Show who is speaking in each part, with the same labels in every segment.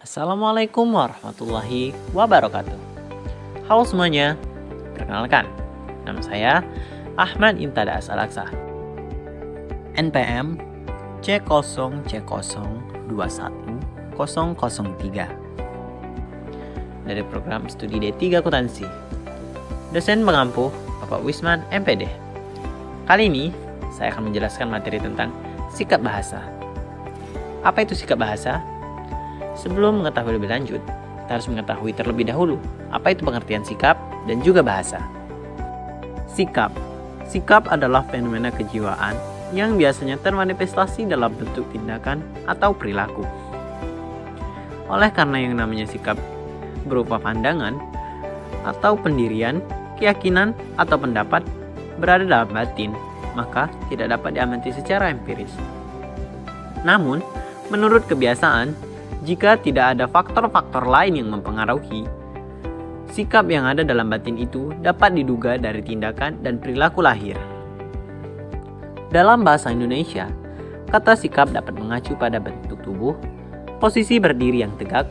Speaker 1: Assalamualaikum warahmatullahi wabarakatuh. Halo semuanya, perkenalkan, nama saya Ahmad Intada Asalaksa, NPM C0C021003 dari program studi D3 Akuntansi. Dosen pengampu Bapak Wisman MPD. Kali ini saya akan menjelaskan materi tentang sikap bahasa. Apa itu sikap bahasa? Sebelum mengetahui lebih lanjut, kita harus mengetahui terlebih dahulu apa itu pengertian sikap dan juga bahasa. Sikap adalah fenomena kejiwaan yang biasanya termanifestasi dalam bentuk tindakan atau perilaku. Oleh karena yang namanya sikap berupa pandangan atau pendirian, keyakinan atau pendapat berada dalam batin, maka tidak dapat diamati secara empiris. Namun, menurut kebiasaan, jika tidak ada faktor-faktor lain yang mempengaruhi, sikap yang ada dalam batin itu dapat diduga dari tindakan dan perilaku lahir. Dalam bahasa Indonesia, kata sikap dapat mengacu pada bentuk tubuh, posisi berdiri yang tegak,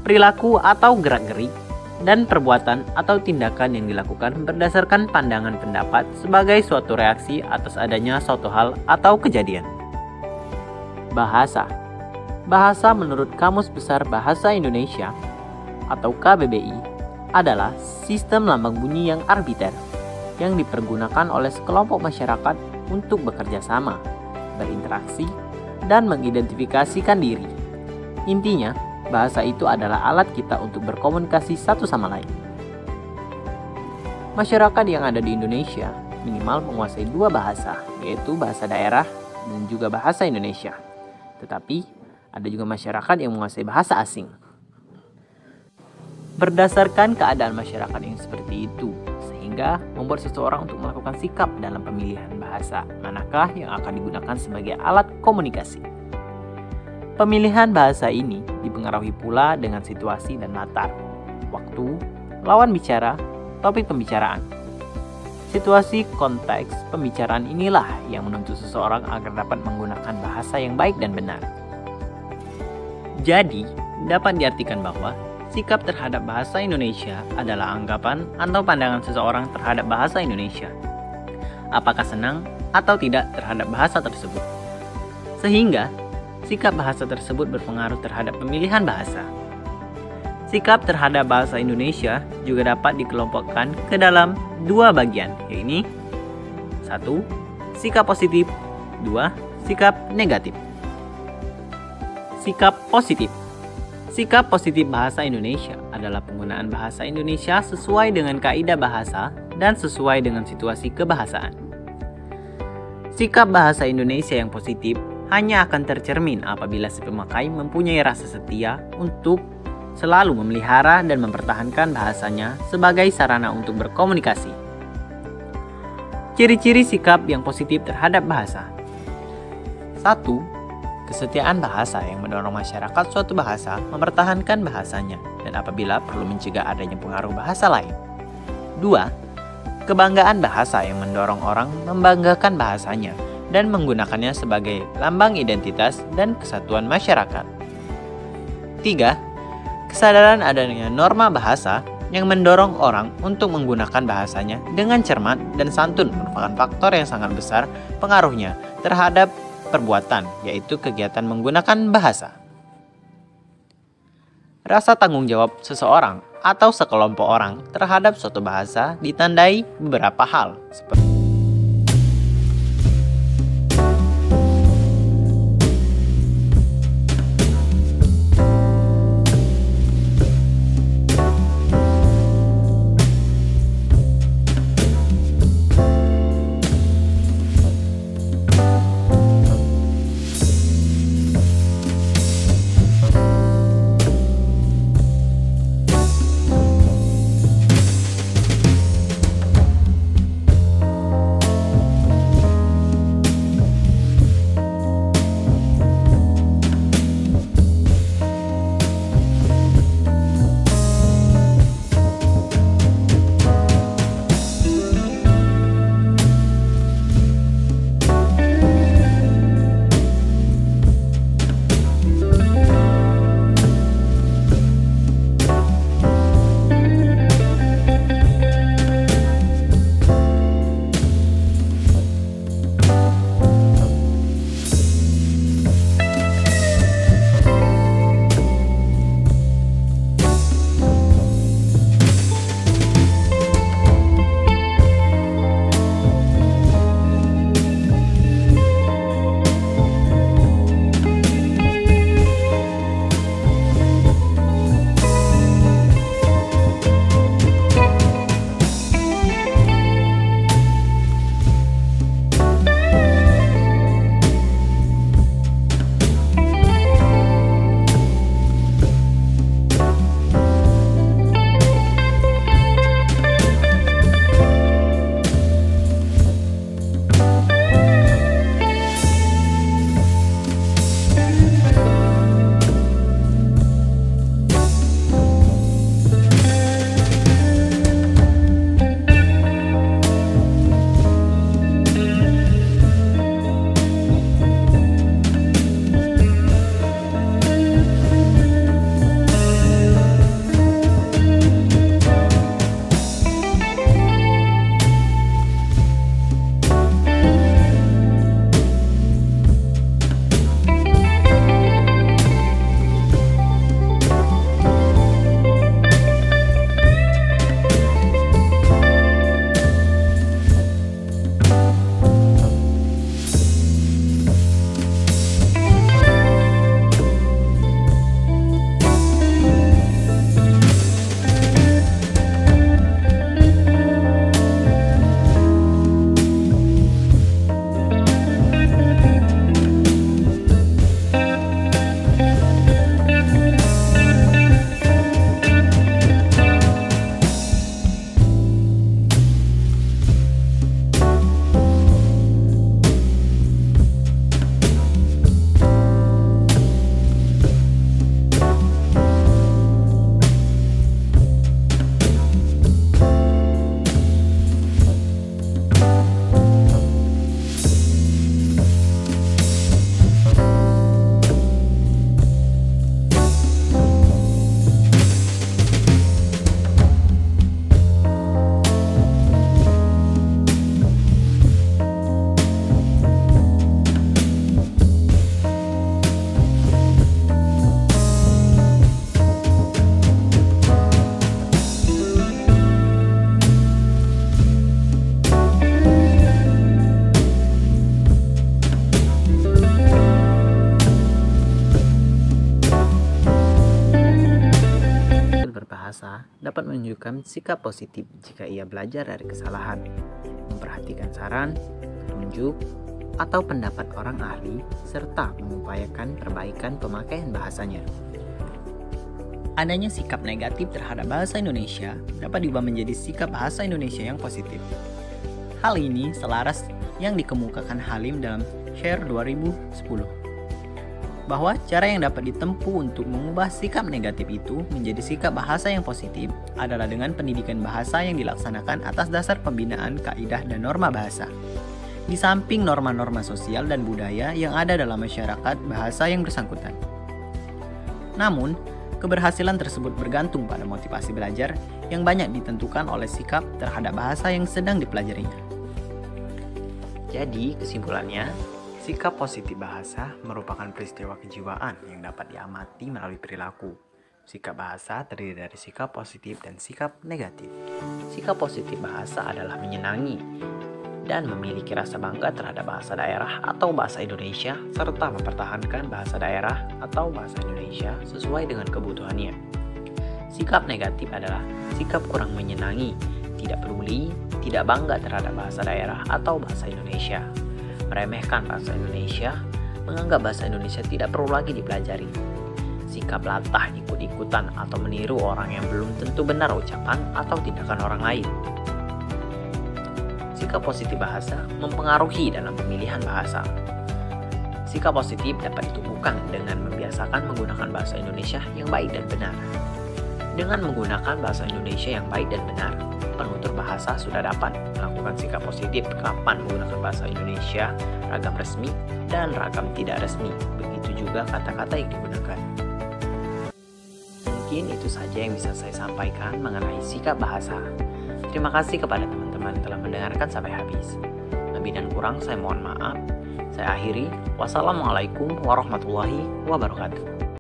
Speaker 1: perilaku atau gerak-gerik, dan perbuatan atau tindakan yang dilakukan berdasarkan pandangan pendapat sebagai suatu reaksi atas adanya suatu hal atau kejadian. Bahasa menurut Kamus Besar Bahasa Indonesia atau KBBI adalah sistem lambang bunyi yang arbiter yang dipergunakan oleh sekelompok masyarakat untuk bekerja sama, berinteraksi, dan mengidentifikasikan diri. Intinya, bahasa itu adalah alat kita untuk berkomunikasi satu sama lain. Masyarakat yang ada di Indonesia minimal menguasai dua bahasa, yaitu bahasa daerah dan juga bahasa Indonesia. Tetapi, ada juga masyarakat yang menguasai bahasa asing. Berdasarkan keadaan masyarakat yang seperti itu, sehingga membuat seseorang untuk melakukan sikap dalam pemilihan bahasa manakah yang akan digunakan sebagai alat komunikasi. Pemilihan bahasa ini dipengaruhi pula dengan situasi dan latar, waktu, lawan bicara, topik pembicaraan. Situasi konteks pembicaraan inilah yang menuntut seseorang agar dapat menggunakan bahasa yang baik dan benar. Jadi, dapat diartikan bahwa sikap terhadap bahasa Indonesia adalah anggapan atau pandangan seseorang terhadap bahasa Indonesia. Apakah senang atau tidak terhadap bahasa tersebut. Sehingga, sikap bahasa tersebut berpengaruh terhadap pemilihan bahasa. Sikap terhadap bahasa Indonesia juga dapat dikelompokkan ke dalam dua bagian, yaitu 1. Sikap positif, 2. Sikap negatif. Sikap positif. Sikap positif bahasa Indonesia adalah penggunaan bahasa Indonesia sesuai dengan kaidah bahasa dan sesuai dengan situasi kebahasaan. Sikap bahasa Indonesia yang positif hanya akan tercermin apabila si pemakai mempunyai rasa setia untuk selalu memelihara dan mempertahankan bahasanya sebagai sarana untuk berkomunikasi. Ciri-ciri sikap yang positif terhadap bahasa. 1. Kesetiaan bahasa yang mendorong masyarakat suatu bahasa mempertahankan bahasanya dan apabila perlu mencegah adanya pengaruh bahasa lain. 2. Kebanggaan bahasa yang mendorong orang membanggakan bahasanya dan menggunakannya sebagai lambang identitas dan kesatuan masyarakat. 3. Kesadaran adanya norma bahasa yang mendorong orang untuk menggunakan bahasanya dengan cermat dan santun merupakan faktor yang sangat besar pengaruhnya terhadap perbuatan, yaitu kegiatan menggunakan bahasa. Rasa tanggung jawab seseorang atau sekelompok orang terhadap suatu bahasa ditandai beberapa hal, seperti bahasa dapat menunjukkan sikap positif jika ia belajar dari kesalahan, memperhatikan saran, petunjuk, atau pendapat orang ahli, serta mengupayakan perbaikan pemakaian bahasanya. Adanya sikap negatif terhadap bahasa Indonesia dapat diubah menjadi sikap bahasa Indonesia yang positif. Hal ini selaras yang dikemukakan Halim dalam Share 2010, bahwa cara yang dapat ditempuh untuk mengubah sikap negatif itu menjadi sikap bahasa yang positif adalah dengan pendidikan bahasa yang dilaksanakan atas dasar pembinaan kaidah dan norma bahasa. Di samping norma-norma sosial dan budaya yang ada dalam masyarakat bahasa yang bersangkutan. Namun, keberhasilan tersebut bergantung pada motivasi belajar yang banyak ditentukan oleh sikap terhadap bahasa yang sedang dipelajarinya. Jadi, kesimpulannya, sikap positif bahasa merupakan peristiwa kejiwaan yang dapat diamati melalui perilaku. Sikap bahasa terdiri dari sikap positif dan sikap negatif. Sikap positif bahasa adalah menyenangi dan memiliki rasa bangga terhadap bahasa daerah atau bahasa Indonesia, serta mempertahankan bahasa daerah atau bahasa Indonesia sesuai dengan kebutuhannya. Sikap negatif adalah sikap kurang menyenangi, tidak peduli, tidak bangga terhadap bahasa daerah atau bahasa Indonesia, meremehkan bahasa Indonesia, menganggap bahasa Indonesia tidak perlu lagi dipelajari. Sikap latah ikut-ikutan atau meniru orang yang belum tentu benar ucapan atau tindakan orang lain. Sikap positif bahasa mempengaruhi dalam pemilihan bahasa. Sikap positif dapat ditumbuhkan dengan membiasakan menggunakan bahasa Indonesia yang baik dan benar. Dengan menggunakan bahasa Indonesia yang baik dan benar, penutur bahasa sudah dapat melakukan sikap positif kapan menggunakan bahasa Indonesia ragam resmi dan ragam tidak resmi. Begitu juga kata-kata yang digunakan. Mungkin itu saja yang bisa saya sampaikan mengenai sikap bahasa. Terima kasih kepada teman-teman yang telah mendengarkan sampai habis. Lebih dan kurang saya mohon maaf. Saya akhiri. Wassalamualaikum warahmatullahi wabarakatuh.